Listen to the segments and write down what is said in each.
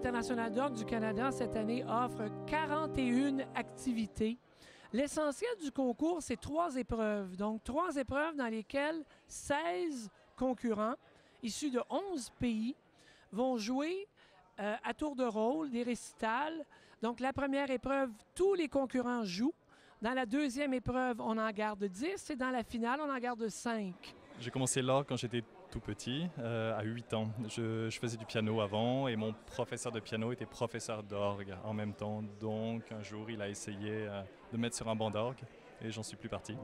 international d'orgue du Canada, cette année, offre 41 activités. L'essentiel du concours, c'est 3 épreuves. Donc, 3 épreuves dans lesquelles 16 concurrents, issus de 11 pays, vont jouer à tour de rôle, des récitals. Donc, la première épreuve, tous les concurrents jouent. Dans la deuxième épreuve, on en garde 10 et dans la finale, on en garde 5. J'ai commencé l'orgue quand j'étais tout petit, à 8 ans. Je faisais du piano avant et mon professeur de piano était professeur d'orgue en même temps. Donc un jour, il a essayé de me mettre sur un banc d'orgue et j'en suis plus parti.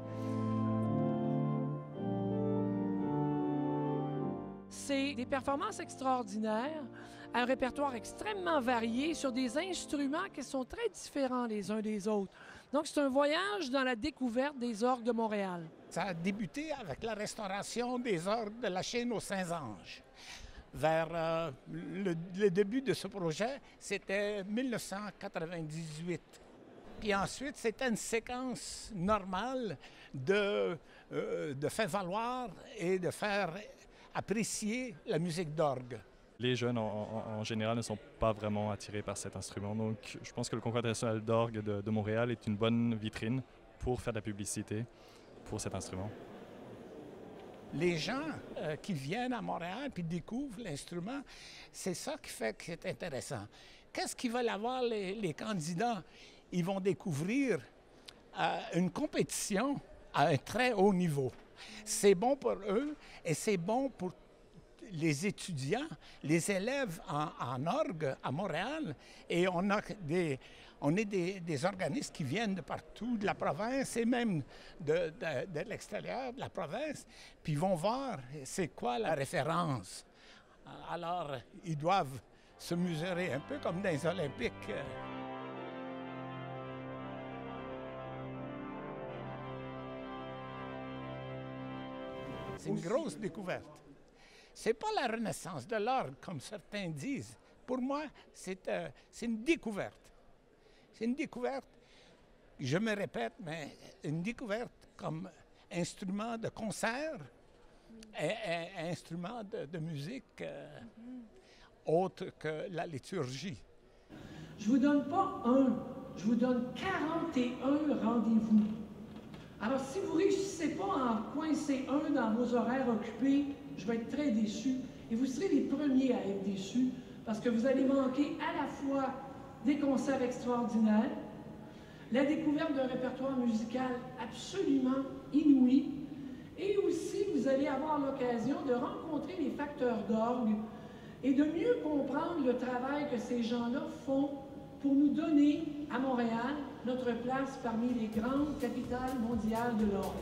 C'est des performances extraordinaires, un répertoire extrêmement varié sur des instruments qui sont très différents les uns des autres. Donc, c'est un voyage dans la découverte des orgues de Montréal. Ça a débuté avec la restauration des orgues de la Chine aux Saints-Anges. Vers le début de ce projet, c'était 1998. Puis ensuite, c'était une séquence normale de faire valoir et de faire apprécier la musique d'orgue. Les jeunes, en général, ne sont pas vraiment attirés par cet instrument. Donc, je pense que le Concours international d'orgue de Montréal est une bonne vitrine pour faire de la publicité pour cet instrument. Les gens qui viennent à Montréal puis découvrent l'instrument, c'est ça qui fait que c'est intéressant. Qu'est-ce qu'ils veulent avoir les candidats? Ils vont découvrir une compétition à un très haut niveau. C'est bon pour eux et c'est bon pour les étudiants, les élèves en orgue à Montréal. Et on est des organismes qui viennent de partout, de la province et même de l'extérieur de la province, puis ils vont voir c'est quoi la référence. Alors, ils doivent se mesurer un peu comme dans les Olympiques. C'est une grosse découverte. C'est pas la renaissance de l'orgue, comme certains disent. Pour moi, c'est une découverte. C'est une découverte, je me répète, mais une découverte comme instrument de concert, instrument de musique autre que la liturgie. Je vous donne pas un, je vous donne 41 rendez-vous. Alors, si vous ne réussissez pas à en coincer un dans vos horaires occupés, je vais être très déçu. Et vous serez les premiers à être déçus parce que vous allez manquer à la fois des concerts extraordinaires, la découverte d'un répertoire musical absolument inouï, et aussi vous allez avoir l'occasion de rencontrer les facteurs d'orgue et de mieux comprendre le travail que ces gens-là font pour nous donner, à Montréal, notre place parmi les grandes capitales mondiales de l'orgue.